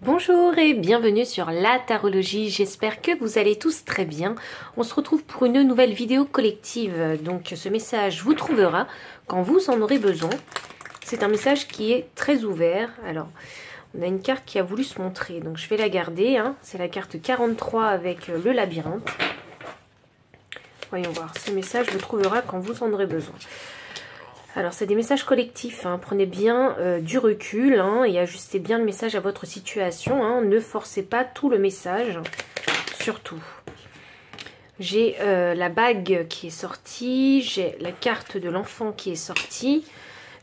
Bonjour et bienvenue sur la tarologie, j'espère que vous allez tous très bien. On se retrouve pour une nouvelle vidéo collective, donc ce message vous trouvera quand vous en aurez besoin. C'est un message qui est très ouvert. Alors, on a une carte qui a voulu se montrer, donc je vais la garder. Hein. C'est la carte 43 avec le labyrinthe. Voyons voir, ce message vous trouvera quand vous en aurez besoin. Alors, c'est des messages collectifs, hein. Prenez bien du recul hein, et ajustez bien le message à votre situation. Hein. Ne forcez pas tout le message, surtout. J'ai la bague qui est sortie, j'ai la carte de l'enfant qui est sortie,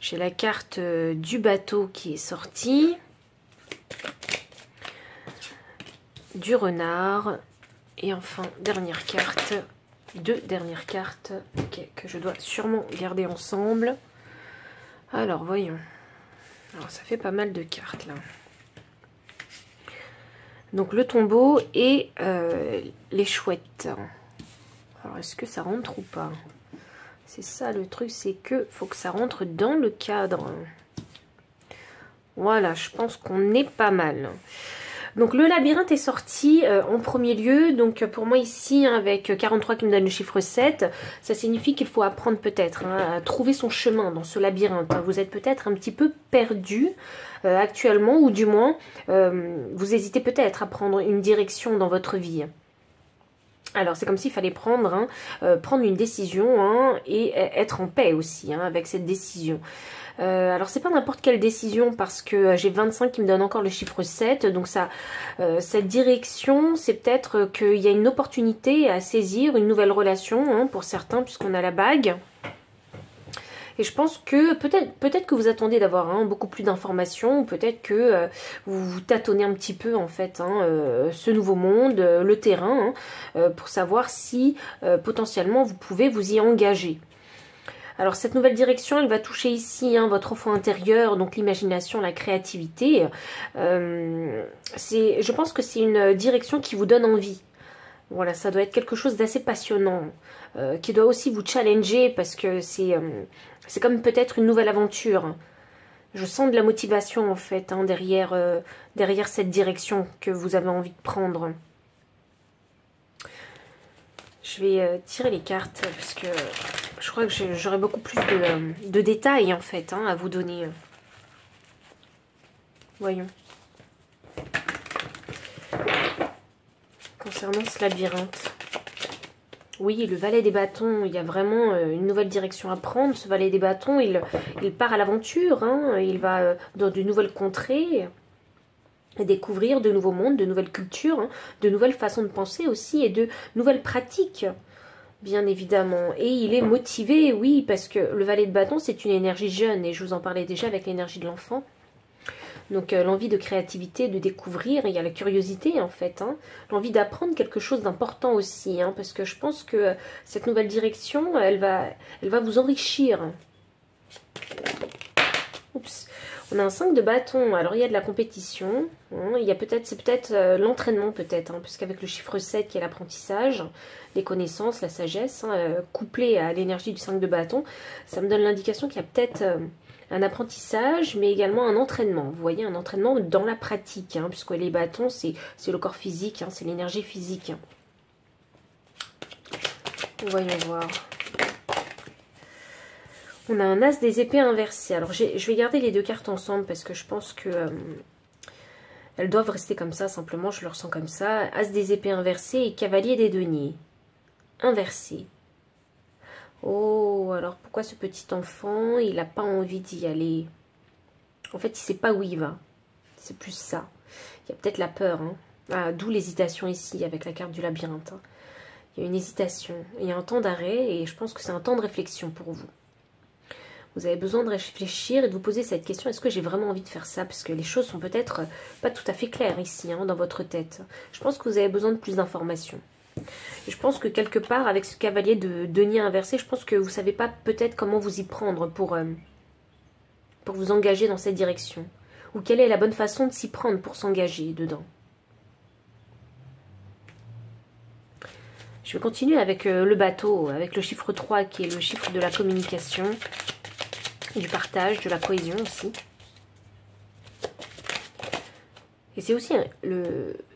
j'ai la carte du bateau qui est sortie, du renard, et enfin, dernière carte. Deux dernières cartes que je dois sûrement garder ensemble. Alors, voyons. Alors, ça fait pas mal de cartes, là. Donc, le tombeau et les chouettes. Alors, est-ce que ça rentre ou pas? C'est ça, le truc, c'est que faut que ça rentre dans le cadre. Voilà, je pense qu'on est pas mal. Donc le labyrinthe est sorti en premier lieu, donc pour moi ici hein, avec 43 qui me donne le chiffre 7, ça signifie qu'il faut apprendre peut-être hein, à trouver son chemin dans ce labyrinthe. Vous êtes peut-être un petit peu perdu actuellement ou du moins vous hésitez peut-être à prendre une direction dans votre vie. Alors c'est comme s'il fallait prendre, hein, prendre une décision hein, et être en paix aussi hein, avec cette décision. Alors c'est pas n'importe quelle décision parce que j'ai 25 qui me donne encore le chiffre 7. Donc ça, cette direction, c'est peut-être qu'il y a une opportunité à saisir, une nouvelle relation hein, pour certains puisqu'on a la bague. Et je pense que peut-être que vous attendez d'avoir hein, beaucoup plus d'informations, ou peut-être que vous tâtonnez un petit peu en fait hein, ce nouveau monde, le terrain, hein, pour savoir si potentiellement vous pouvez vous y engager. Alors cette nouvelle direction, elle va toucher ici hein, votre enfant intérieur, donc l'imagination, la créativité. Je pense que c'est une direction qui vous donne envie. Voilà, ça doit être quelque chose d'assez passionnant, qui doit aussi vous challenger parce que c'est comme peut-être une nouvelle aventure. Je sens de la motivation en fait hein, derrière cette direction que vous avez envie de prendre. Je vais tirer les cartes parce que je crois que j'aurai beaucoup plus de détails en fait hein, à vous donner. Voyons. Concernant ce labyrinthe. Oui, le valet des bâtons, il y a vraiment une nouvelle direction à prendre. Ce valet des bâtons, il part à l'aventure. Hein, il va dans de nouvelles contrées. Découvrir de nouveaux mondes, de nouvelles cultures, hein, de nouvelles façons de penser aussi et de nouvelles pratiques. Bien évidemment. Et il est motivé, oui, parce que le valet de bâton, c'est une énergie jeune. Et je vous en parlais déjà avec l'énergie de l'enfant. Donc l'envie de créativité, de découvrir. Il y a la curiosité, en fait. Hein, l'envie d'apprendre quelque chose d'important aussi. Hein, parce que je pense que cette nouvelle direction, elle va vous enrichir. Oups. On a un 5 de bâton. Alors, il y a de la compétition. Hein, c'est peut-être l'entraînement, peut-être. Hein, puisqu'avec le chiffre 7, qui est l'apprentissage, les connaissances, la sagesse, hein, couplée à l'énergie du 5 de bâton, ça me donne l'indication qu'il y a peut-être un apprentissage, mais également un entraînement. Vous voyez, un entraînement dans la pratique. Hein, puisque les bâtons, c'est le corps physique. Hein, c'est l'énergie physique. Voyons voir. On a un as des épées inversé. Alors, je vais garder les deux cartes ensemble parce que je pense que elles doivent rester comme ça. Simplement, je le ressens comme ça. As des épées inversé et cavalier des deniers. Inversé. Oh, alors pourquoi ce petit enfant, il n'a pas envie d'y aller? En fait, il ne sait pas où il va. C'est plus ça. Il y a peut-être la peur. Hein. Ah, d'où l'hésitation ici avec la carte du labyrinthe. Hein. Il y a une hésitation. Il y a un temps d'arrêt et je pense que c'est un temps de réflexion pour vous. Vous avez besoin de réfléchir et de vous poser cette question, est-ce que j'ai vraiment envie de faire ça? Parce que les choses sont peut-être pas tout à fait claires ici, hein, dans votre tête. Je pense que vous avez besoin de plus d'informations. Je pense que quelque part, avec ce cavalier de denier inversé, je pense que vous ne savez pas peut-être comment vous y prendre pour vous engager dans cette direction. Ou quelle est la bonne façon de s'y prendre pour s'engager dedans. Je vais continuer avec le bateau, avec le chiffre 3 qui est le chiffre de la communication. Du partage, de la cohésion aussi. Et c'est aussi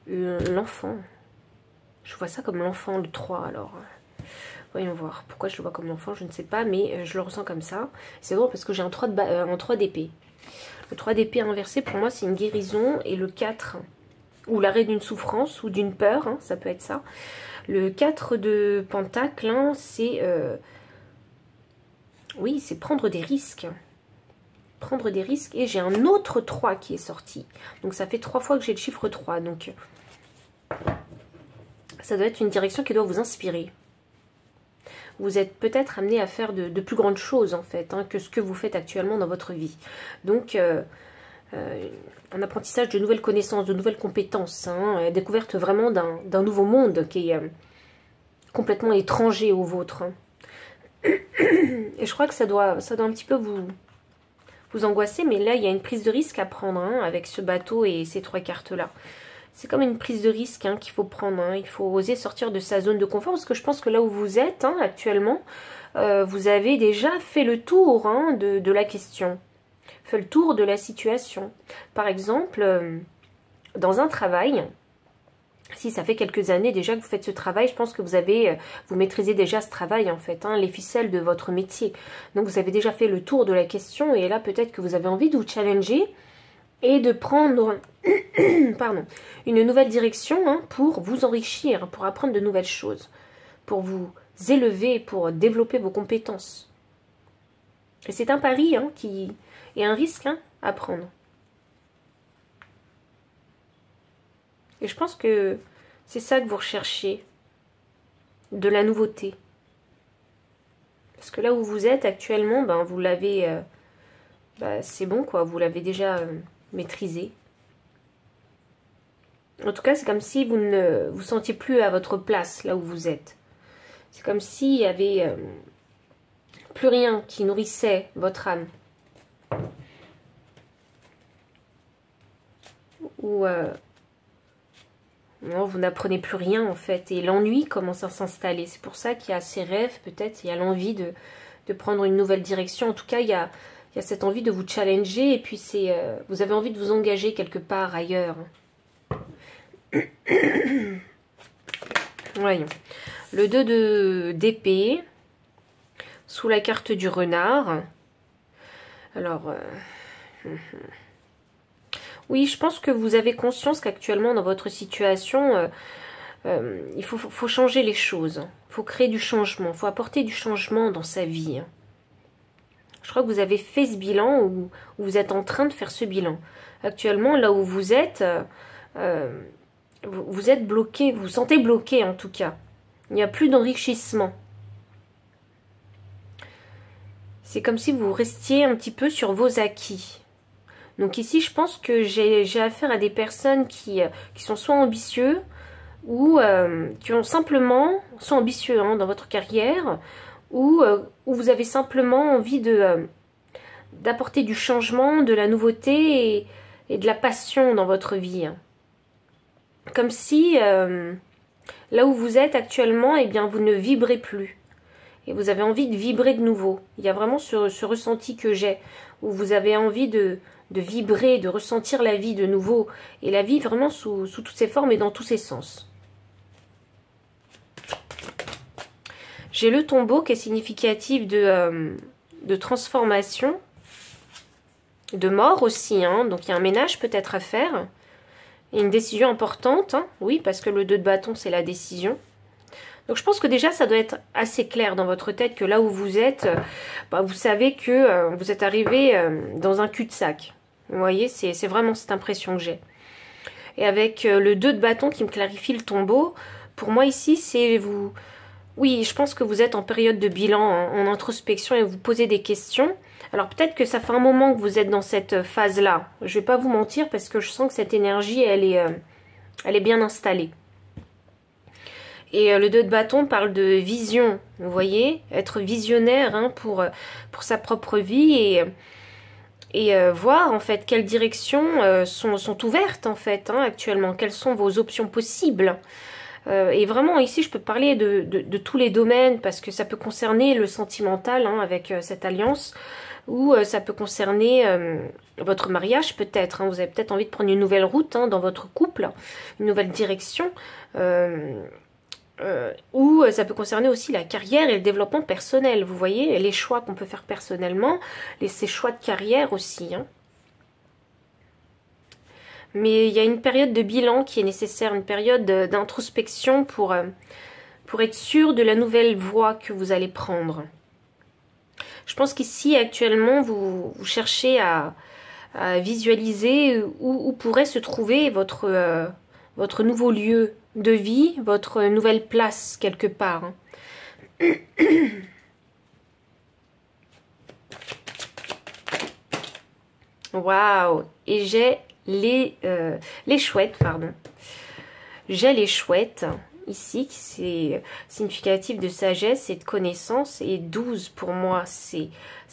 l'enfant. Je vois ça comme l'enfant, le 3, alors. Voyons voir. Pourquoi je le vois comme l'enfant, je ne sais pas, mais je le ressens comme ça. C'est drôle parce que j'ai un 3 d'épée. Le 3 d'épée inversé, pour moi, c'est une guérison. Et le 4, ou l'arrêt d'une souffrance ou d'une peur, hein, ça peut être ça. Le 4 de pentacle, hein, c'est... oui, c'est prendre des risques. Prendre des risques. Et j'ai un autre 3 qui est sorti. Donc ça fait 3 fois que j'ai le chiffre 3. Donc ça doit être une direction qui doit vous inspirer. Vous êtes peut-être amené à faire de plus grandes choses en fait, hein, que ce que vous faites actuellement dans votre vie. Donc un apprentissage de nouvelles connaissances, de nouvelles compétences, hein, découverte vraiment d'un nouveau monde qui est complètement étranger au vôtre. Hein. Et je crois que ça doit un petit peu vous angoisser, mais là il y a une prise de risque à prendre, hein, avec ce bateau et ces 3 cartes-là. C'est comme une prise de risque, hein, qu'il faut prendre. Hein. Il faut oser sortir de sa zone de confort. Parce que je pense que là où vous êtes, hein, actuellement, vous avez déjà fait le tour, hein, de la question. Fait le tour de la situation. Par exemple, dans un travail, si ça fait quelques années déjà que vous faites ce travail, je pense que vous maîtrisez déjà ce travail en fait, hein, les ficelles de votre métier. Donc vous avez déjà fait le tour de la question. Et là peut-être que vous avez envie de vous challenger et de prendre pardon, une nouvelle direction, hein, pour vous enrichir, pour apprendre de nouvelles choses, pour vous élever, pour développer vos compétences. Et c'est un pari, hein, et un risque, hein, à prendre. Et je pense que c'est ça que vous recherchez, de la nouveauté. Parce que là où vous êtes actuellement, ben, vous l'avez, c'est bon quoi, vous l'avez déjà maîtrisé. En tout cas, c'est comme si vous ne vous sentiez plus à votre place, là où vous êtes. C'est comme s'il y avait plus rien qui nourrissait votre âme. Ou non, vous n'apprenez plus rien, en fait. Et l'ennui commence à s'installer. C'est pour ça qu'il y a ces rêves, peut-être. Il y a l'envie de prendre une nouvelle direction. En tout cas, il y a cette envie de vous challenger. Et puis, vous avez envie de vous engager quelque part ailleurs. Voyons. Le 2 d'épée, sous la carte du renard. Alors, oui, je pense que vous avez conscience qu'actuellement, dans votre situation, il faut changer les choses. Il faut créer du changement, il faut apporter du changement dans sa vie. Je crois que vous avez fait ce bilan, ou vous êtes en train de faire ce bilan. Actuellement, là où vous êtes... vous êtes bloqué, vous vous sentez bloqué en tout cas. Il n'y a plus d'enrichissement. C'est comme si vous restiez un petit peu sur vos acquis. Donc ici, je pense que j'ai affaire à des personnes qui sont soit ambitieux ou qui sont ambitieux, hein, dans votre carrière, ou vous avez simplement envie d'apporter du changement, de la nouveauté et de la passion dans votre vie. Comme si, là où vous êtes actuellement, eh bien, vous ne vibrez plus. Et vous avez envie de vibrer de nouveau. Il y a vraiment ce ressenti que j'ai, où vous avez envie de vibrer, de ressentir la vie de nouveau. Et la vie vraiment sous toutes ses formes et dans tous ses sens. J'ai le tombeau qui est significatif de transformation, de mort aussi. Hein. Donc il y a un ménage peut-être à faire. Et une décision importante, hein. Oui, parce que le 2 de bâton, c'est la décision. Donc je pense que déjà, ça doit être assez clair dans votre tête que là où vous êtes, vous savez que vous êtes arrivé dans un cul-de-sac. Vous voyez, c'est vraiment cette impression que j'ai. Et avec le 2 de bâton qui me clarifie le tombeau, pour moi ici, c'est vous... Oui, je pense que vous êtes en période de bilan, en introspection, et vous posez des questions. Alors peut-être que ça fait un moment que vous êtes dans cette phase-là. Je ne vais pas vous mentir parce que je sens que cette énergie, elle est bien installée. Et le 2 de bâton parle de vision, vous voyez, être visionnaire, hein, pour sa propre vie et voir en fait quelles directions sont ouvertes en fait, hein, actuellement, quelles sont vos options possibles. Et vraiment ici je peux parler de tous les domaines parce que ça peut concerner le sentimental, hein, avec cette alliance. ou ça peut concerner votre mariage peut-être. Hein. Vous avez peut-être envie de prendre une nouvelle route dans votre couple, une nouvelle direction. Ou ça peut concerner aussi la carrière et le développement personnel. Vous voyez, les choix qu'on peut faire personnellement, ces choix de carrière aussi. Hein. Mais il y a une période de bilan qui est nécessaire, une période d'introspection pour être sûr de la nouvelle voie que vous allez prendre. Je pense qu'ici, actuellement, vous cherchez à visualiser où pourrait se trouver votre nouveau lieu de vie, votre nouvelle place quelque part. Waouh! Et j'ai les chouettes, pardon. J'ai les chouettes, ici, c'est significatif de sagesse et de connaissance. Et 12, pour moi, ça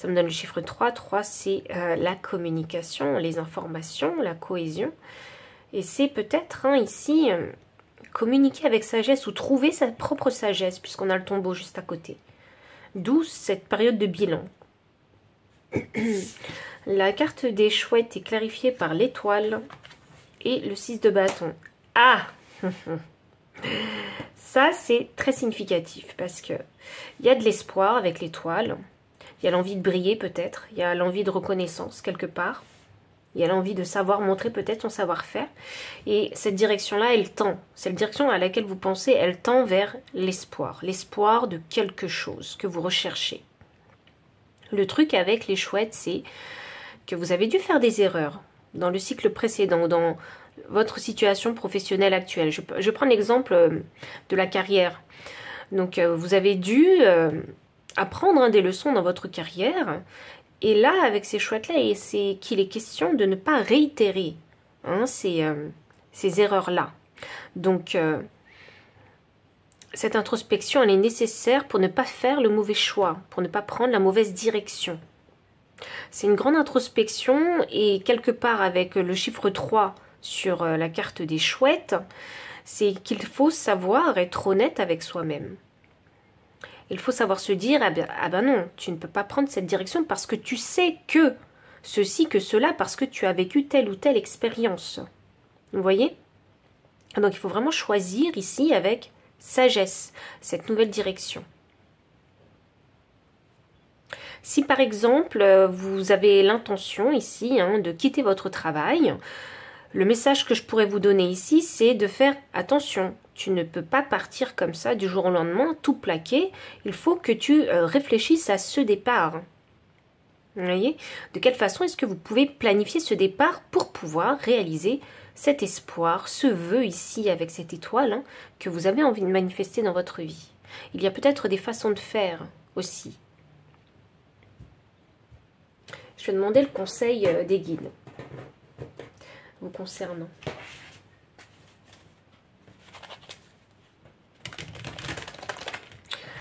me donne le chiffre 3. 3, c'est la communication, les informations, la cohésion. Et c'est peut-être, hein, ici, communiquer avec sagesse ou trouver sa propre sagesse, puisqu'on a le tombeau juste à côté. 12, cette période de bilan. La carte des chouettes est clarifiée par l'étoile et le 6 de bâton. Ah! Ça, c'est très significatif parce que il y a de l'espoir avec l'étoile. Il y a l'envie de briller peut-être. Il y a l'envie de reconnaissance quelque part. Il y a l'envie de savoir montrer peut-être son savoir-faire. Et cette direction-là, elle tend. Cette direction à laquelle vous pensez, elle tend vers l'espoir. L'espoir de quelque chose que vous recherchez. Le truc avec les chouettes, c'est que vous avez dû faire des erreurs dans le cycle précédent, dans votre situation professionnelle actuelle. Je prends l'exemple de la carrière. Donc, vous avez dû apprendre des leçons dans votre carrière. Et là, avec ces chouettes-là, c'est qu'il est question de ne pas réitérer hein, ces erreurs-là. Donc, cette introspection, elle est nécessaire pour ne pas faire le mauvais choix, pour ne pas prendre la mauvaise direction. C'est une grande introspection et quelque part avec le chiffre 3 sur la carte des chouettes, c'est qu'il faut savoir être honnête avec soi-même. Il faut savoir se dire, ah ben non, tu ne peux pas prendre cette direction parce que tu sais que ceci, que cela, parce que tu as vécu telle ou telle expérience. Vous voyez? Donc il faut vraiment choisir ici avec sagesse cette nouvelle direction. Si par exemple vous avez l'intention ici de quitter votre travail, le message que je pourrais vous donner ici, c'est de faire attention. Tu ne peux pas partir comme ça du jour au lendemain, tout plaquer. Il faut que tu réfléchisses à ce départ. Vous voyez? De quelle façon est-ce que vous pouvez planifier ce départ pour pouvoir réaliser cet espoir, ce vœu ici avec cette étoile que vous avez envie de manifester dans votre vie? Il y a peut-être des façons de faire aussi. Je vais demander le conseil des guides vous concernant.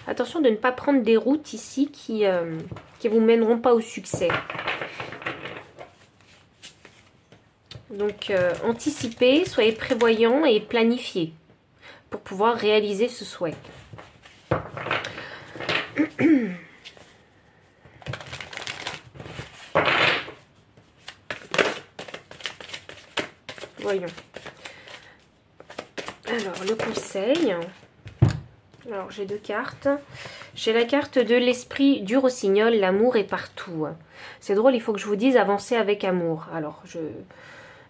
Attention de ne pas prendre des routes ici qui vous mèneront pas au succès. Donc, anticipez, soyez prévoyants et planifiez pour pouvoir réaliser ce souhait. Voyons. Alors, le conseil. Alors, j'ai deux cartes. J'ai la carte de l'esprit du rossignol, l'amour est partout. C'est drôle, il faut que je vous dise avancer avec amour. Alors,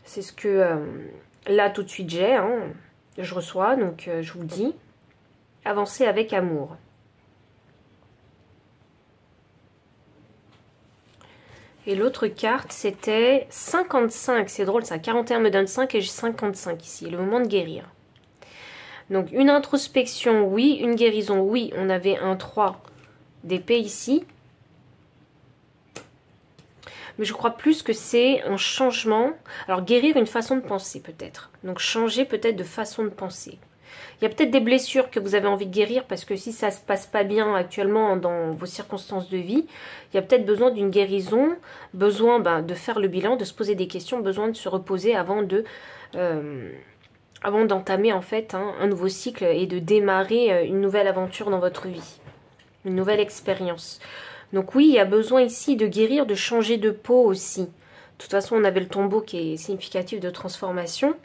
c'est ce que là, tout de suite, j'ai. Je reçois, donc je vous dis. Avancer avec amour. Et l'autre carte, c'était 55. C'est drôle, ça. 41 me donne 5 et j'ai 55 ici. Le moment de guérir. Donc, une introspection, oui. Une guérison, oui. On avait un 3 d'épée ici. Mais je crois plus que c'est un changement. Alors, guérir une façon de penser, peut-être. Donc, changer peut-être de façon de penser. Il y a peut-être des blessures que vous avez envie de guérir parce que si ça ne se passe pas bien actuellement dans vos circonstances de vie, il y a peut-être besoin d'une guérison, besoin de faire le bilan, de se poser des questions, besoin de se reposer avant d'entamer en fait un nouveau cycle et de démarrer une nouvelle aventure dans votre vie, une nouvelle expérience. Donc oui, il y a besoin ici de guérir, de changer de peau aussi. De toute façon, on avait le tombeau qui est significatif de transformation.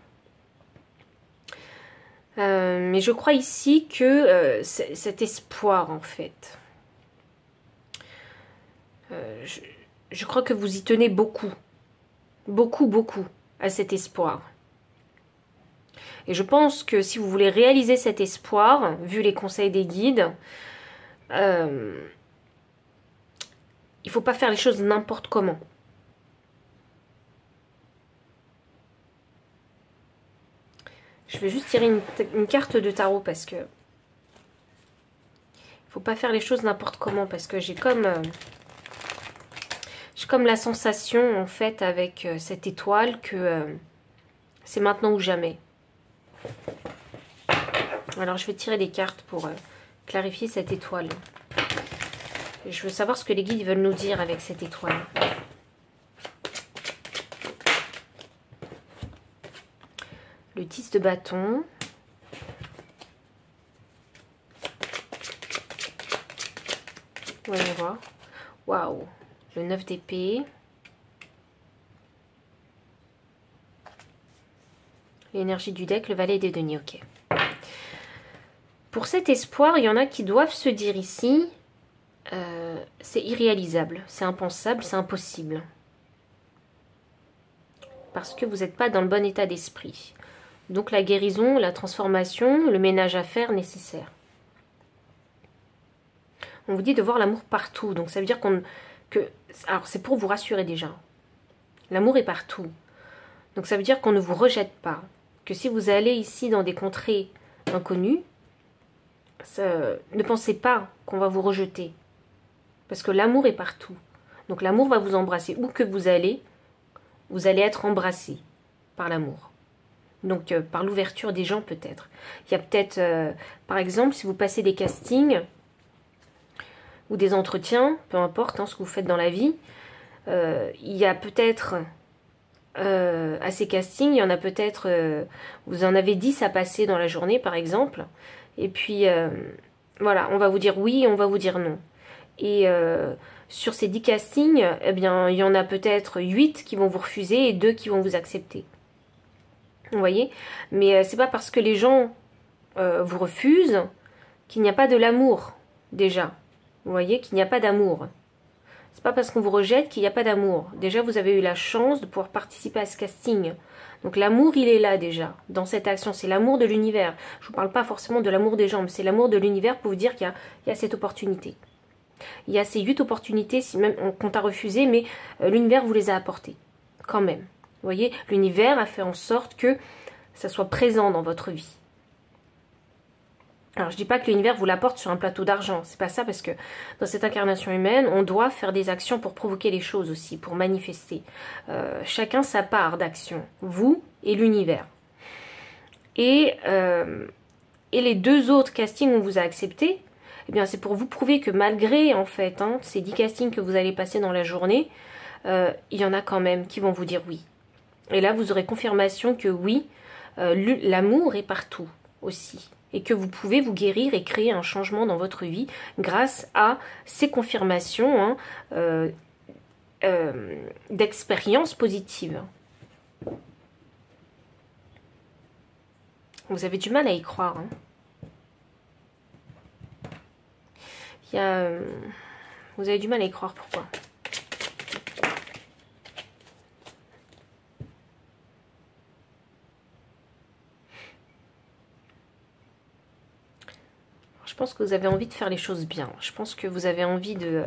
Mais je crois ici que cet espoir, en fait, je crois que vous y tenez beaucoup. Beaucoup, beaucoup à cet espoir. Et je pense que si vous voulez réaliser cet espoir, vu les conseils des guides, il ne faut pas faire les choses n'importe comment. Je vais juste tirer une carte de tarot parce que il faut pas faire les choses n'importe comment, parce que j'ai comme la sensation en fait avec cette étoile que c'est maintenant ou jamais. Alors je vais tirer des cartes pour clarifier cette étoile. Je veux savoir ce que les guides veulent nous dire avec cette étoile. Le 10 de bâton. Voyons voir. Waouh. Le 9 d'épée. L'énergie du deck, le valet des deniers, ok. Pour cet espoir, il y en a qui doivent se dire ici, c'est irréalisable, c'est impensable, c'est impossible. Parce que vous n'êtes pas dans le bon état d'esprit. Donc la guérison, la transformation, le ménage à faire nécessaire. On vous dit de voir l'amour partout, donc ça veut dire alors c'est pour vous rassurer déjà. L'amour est partout. Donc ça veut dire qu'on ne vous rejette pas. Que si vous allez ici dans des contrées inconnues, ne pensez pas qu'on va vous rejeter. Parce que l'amour est partout. Donc l'amour va vous embrasser. Où que vous allez être embrassé par l'amour. Donc par l'ouverture des gens peut-être. Il y a peut-être, par exemple, si vous passez des castings ou des entretiens, peu importe ce que vous faites dans la vie, il y a peut-être... à ces castings, il y en a peut-être, vous en avez 10 à passer dans la journée par exemple, et puis voilà, on va vous dire oui, on va vous dire non. Et sur ces 10 castings, eh bien, il y en a peut-être 8 qui vont vous refuser et 2 qui vont vous accepter. Vous voyez? Mais c'est pas parce que les gens vous refusent qu'il n'y a pas de l'amour, déjà. Vous voyez? Qu'il n'y a pas d'amour. C'est pas parce qu'on vous rejette qu'il n'y a pas d'amour. Déjà, vous avez eu la chance de pouvoir participer à ce casting. Donc l'amour, il est là déjà, dans cette action. C'est l'amour de l'univers. Je ne vous parle pas forcément de l'amour des gens, mais c'est l'amour de l'univers pour vous dire qu'il y a cette opportunité. Il y a ces 8 opportunités, si même qu'on t'a refusé, mais l'univers vous les a apportées. Quand même. Vous voyez, l'univers a fait en sorte que ça soit présent dans votre vie. Alors je dis pas que l'univers vous l'apporte sur un plateau d'argent, c'est pas ça, parce que dans cette incarnation humaine, on doit faire des actions pour provoquer les choses aussi, pour manifester. Chacun sa part d'action, vous et l'univers. Et les 2 autres castings où on vous a accepté, eh bien c'est pour vous prouver que malgré en fait ces 10 castings que vous allez passer dans la journée, il y en a quand même qui vont vous dire oui. Et là vous aurez confirmation que oui, l'amour est partout aussi. Et que vous pouvez vous guérir et créer un changement dans votre vie grâce à ces confirmations d'expériences positives. Vous avez du mal à y croire. Vous avez du mal à y croire, pourquoi ? Je pense que vous avez envie de faire les choses bien. Je pense que vous avez envie de...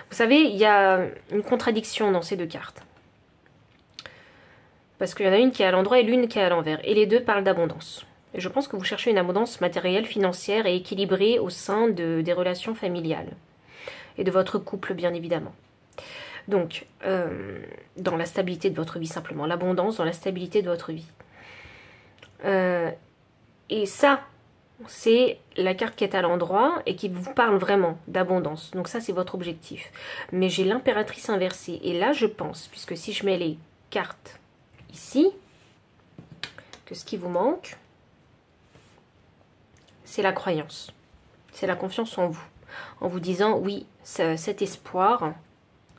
Vous savez, il y a une contradiction dans ces 2 cartes. Parce qu'il y en a une qui est à l'endroit et l'une qui est à l'envers. Et les 2 parlent d'abondance. Et je pense que vous cherchez une abondance matérielle, financière et équilibrée au sein des relations familiales. Et de votre couple, bien évidemment. Donc, dans la stabilité de votre vie, simplement. L'abondance dans la stabilité de votre vie. Et ça... c'est la carte qui est à l'endroit et qui vous parle vraiment d'abondance. Donc ça, c'est votre objectif. Mais j'ai l'impératrice inversée. Et là, je pense, puisque si je mets les cartes ici, que ce qui vous manque, c'est la croyance. C'est la confiance en vous. en vous disant, oui, cet espoir,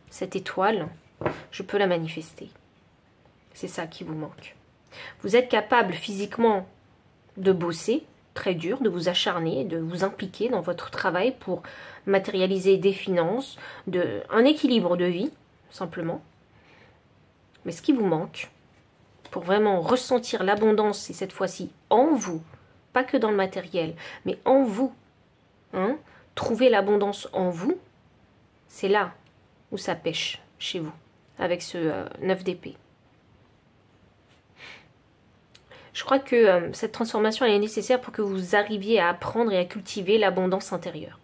cette étoile, je peux la manifester. C'est ça qui vous manque. Vous êtes capable physiquement de bosser très dur, de vous acharner, de vous impliquer dans votre travail pour matérialiser des finances, un équilibre de vie, simplement. Mais ce qui vous manque, pour vraiment ressentir l'abondance, et cette fois-ci en vous, pas que dans le matériel, mais en vous, hein, trouver l'abondance en vous, c'est là où ça pêche chez vous, avec ce 9 d'épée. Je crois que cette transformation elle est nécessaire pour que vous arriviez à apprendre et à cultiver l'abondance intérieure.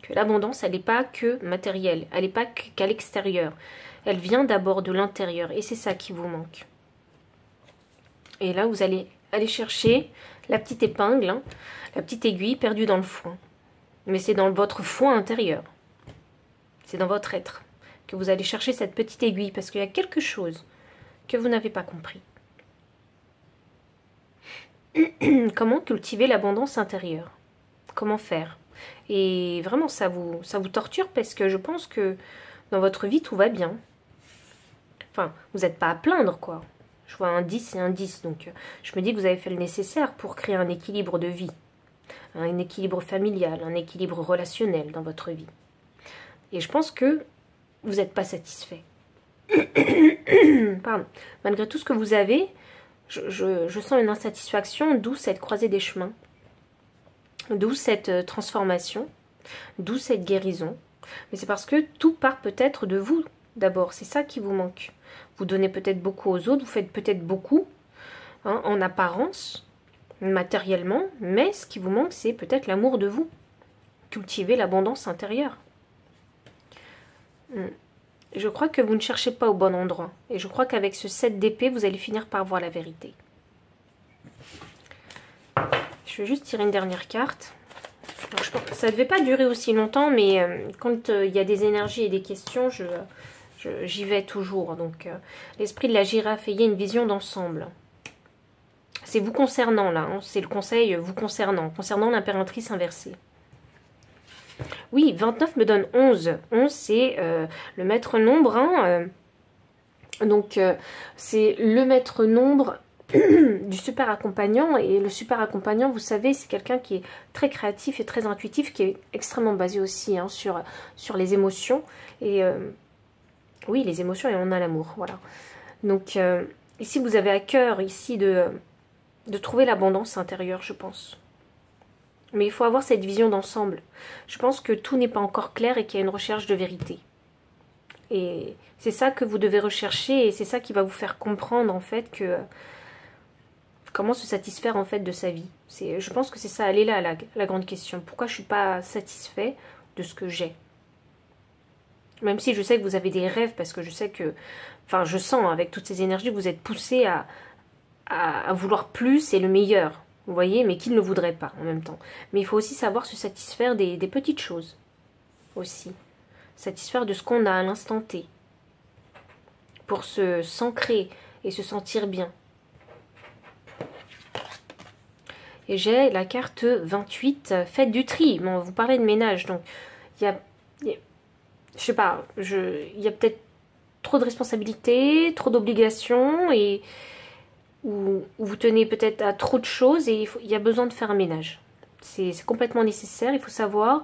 Que l'abondance, elle n'est pas que matérielle, elle n'est pas qu'à l'extérieur. Elle vient d'abord de l'intérieur et c'est ça qui vous manque. Et là, vous allez aller chercher la petite épingle, hein, la petite aiguille perdue dans le foin. Mais c'est dans votre foin intérieur. C'est dans votre être que vous allez chercher cette petite aiguille parce qu'il y a quelque chose que vous n'avez pas compris. Comment cultiver l'abondance intérieure? Comment faire? Et vraiment, ça vous torture parce que je pense que dans votre vie, tout va bien. Enfin, vous n'êtes pas à plaindre, quoi. Je vois un 10 et un 10, donc je me dis que vous avez fait le nécessaire pour créer un équilibre de vie. Un équilibre familial, un équilibre relationnel dans votre vie. Et je pense que vous n'êtes pas satisfait. Pardon. Malgré tout ce que vous avez, je sens une insatisfaction, d'où cette croisée des chemins. D'où cette transformation, d'où cette guérison. Mais c'est parce que tout part peut-être de vous d'abord, c'est ça qui vous manque. Vous donnez peut-être beaucoup aux autres, vous faites peut-être beaucoup, hein, en apparence, matériellement, mais ce qui vous manque, c'est peut-être l'amour de vous. Cultivez l'abondance intérieure. Je crois que vous ne cherchez pas au bon endroit. Et je crois qu'avec ce 7 d'épée, vous allez finir par voir la vérité. Je vais juste tirer une dernière carte. Alors, ça ne devait pas durer aussi longtemps, mais quand il y a des énergies et des questions, j'y vais toujours. Donc, l'esprit de la girafe, ayez une vision d'ensemble. C'est vous concernant, là. Hein, c'est le conseil vous concernant l'impératrice inversée. Oui, 29 me donne 11. 11, c'est le maître nombre. Hein, donc, c'est le maître nombre du super accompagnant, et le super accompagnant, vous savez, c'est quelqu'un qui est très créatif et très intuitif, qui est extrêmement basé aussi hein, sur les émotions, et oui, les émotions, et on a l'amour, voilà. Donc ici vous avez à cœur ici de trouver l'abondance intérieure, je pense, mais il faut avoir cette vision d'ensemble. Je pense que tout n'est pas encore clair et qu'il y a une recherche de vérité, et c'est ça que vous devez rechercher, et c'est ça qui va vous faire comprendre en fait que comment se satisfaire en fait de sa vie. Je pense que c'est ça, elle est là la grande question. Pourquoi je ne suis pas satisfait de ce que j'ai? Même si je sais que vous avez des rêves, parce que je sais que, enfin je sens avec toutes ces énergies que vous êtes poussé à vouloir plus et le meilleur. Vous voyez, mais qui ne le voudrait pas en même temps. Mais il faut aussi savoir se satisfaire des petites choses aussi. Satisfaire de ce qu'on a à l'instant T. Pour s'ancrer et se sentir bien. Et j'ai la carte 28, faites du tri. Bon, vous parlez de ménage, donc il y a je sais pas, il y a peut-être trop de responsabilités, trop d'obligations, et où vous tenez peut-être à trop de choses, et il y a besoin de faire un ménage. C'est complètement nécessaire, il faut savoir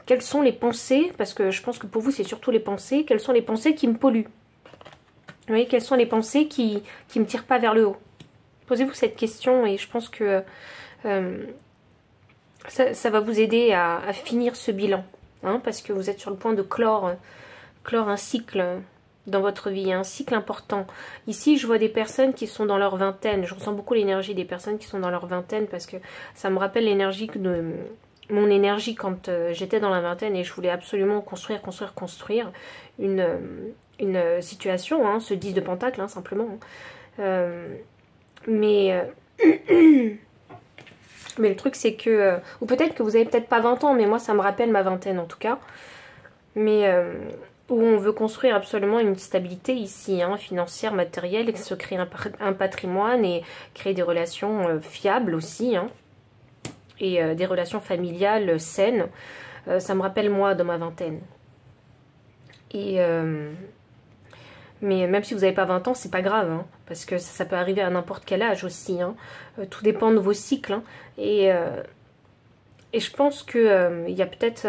quelles sont les pensées, parce que je pense que pour vous c'est surtout les pensées, quelles sont les pensées qui me polluent. Vous voyez, quelles sont les pensées qui me tirent pas vers le haut. Posez-vous cette question et je pense que ça va vous aider à finir ce bilan. Hein, parce que vous êtes sur le point de clore un cycle dans votre vie, un cycle important. Ici, je vois des personnes qui sont dans leur vingtaine. Je ressens beaucoup l'énergie des personnes qui sont dans leur vingtaine parce que ça me rappelle l'énergie de mon énergie quand j'étais dans la vingtaine et je voulais absolument construire une situation, hein, ce 10 de pentacle, hein, simplement. Mais le truc c'est que, ou peut-être que vous avez peut-être pas 20 ans, mais moi ça me rappelle ma vingtaine en tout cas, mais où on veut construire absolument une stabilité ici, hein, financière, matérielle, et se créer un patrimoine et créer des relations fiables aussi, hein, et des relations familiales saines. Ça me rappelle moi dans ma vingtaine. Et mais même si vous n'avez pas 20 ans, c'est pas grave, hein, parce que ça peut arriver à n'importe quel âge aussi. Hein. Tout dépend de vos cycles. Hein, et je pense que il y a peut-être...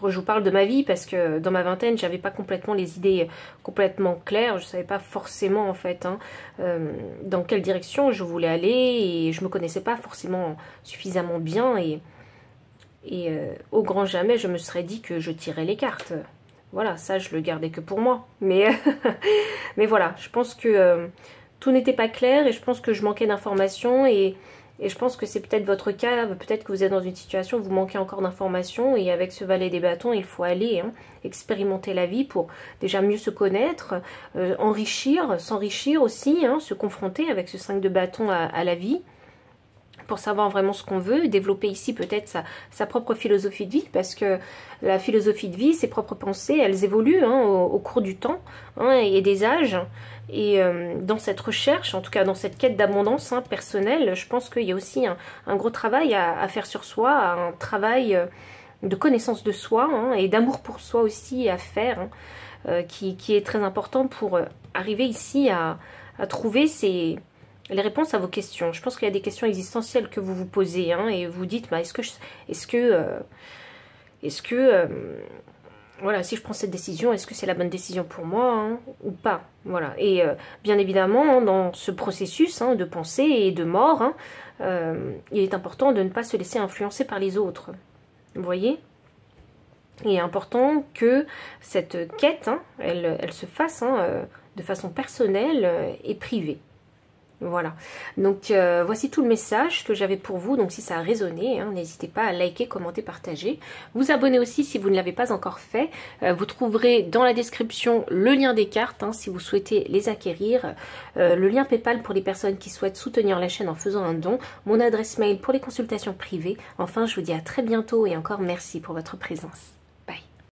je vous parle de ma vie parce que dans ma vingtaine, j'avais pas complètement les idées complètement claires. Je savais pas forcément en fait hein, dans quelle direction je voulais aller et je me connaissais pas forcément suffisamment bien et au grand jamais, je me serais dit que je tirais les cartes. Voilà, ça je le gardais que pour moi. Mais voilà, je pense que tout n'était pas clair et je pense que je manquais d'informations et je pense que c'est peut-être votre cas, peut-être que vous êtes dans une situation où vous manquez encore d'informations et avec ce valet des bâtons, il faut aller hein, expérimenter la vie pour déjà mieux se connaître, enrichir, s'enrichir aussi, hein, se confronter avec ce 5 de bâton à la vie pour savoir vraiment ce qu'on veut, développer ici peut-être sa propre philosophie de vie, parce que la philosophie de vie, ses propres pensées, elles évoluent hein, au cours du temps hein, et des âges. Et dans cette recherche, en tout cas dans cette quête d'abondance hein, personnelle, je pense qu'il y a aussi un gros travail à faire sur soi, un travail de connaissance de soi hein, et d'amour pour soi aussi à faire, hein, qui est très important pour arriver ici à trouver les réponses à vos questions. Je pense qu'il y a des questions existentielles que vous vous posez hein, et vous dites, bah, voilà, si je prends cette décision, est-ce que c'est la bonne décision pour moi hein, ou pas? Voilà. Et bien évidemment, dans ce processus hein, de pensée et de mort, hein, il est important de ne pas se laisser influencer par les autres. Vous voyez? Il est important que cette quête, hein, elle se fasse hein, de façon personnelle et privée. Voilà, donc voici tout le message que j'avais pour vous, donc si ça a résonné, hein, n'hésitez pas à liker, commenter, partager. Vous abonner aussi si vous ne l'avez pas encore fait. Vous trouverez dans la description le lien des cartes, hein, si vous souhaitez les acquérir. Le lien PayPal pour les personnes qui souhaitent soutenir la chaîne en faisant un don. Mon adresse mail pour les consultations privées. Enfin, je vous dis à très bientôt et encore merci pour votre présence.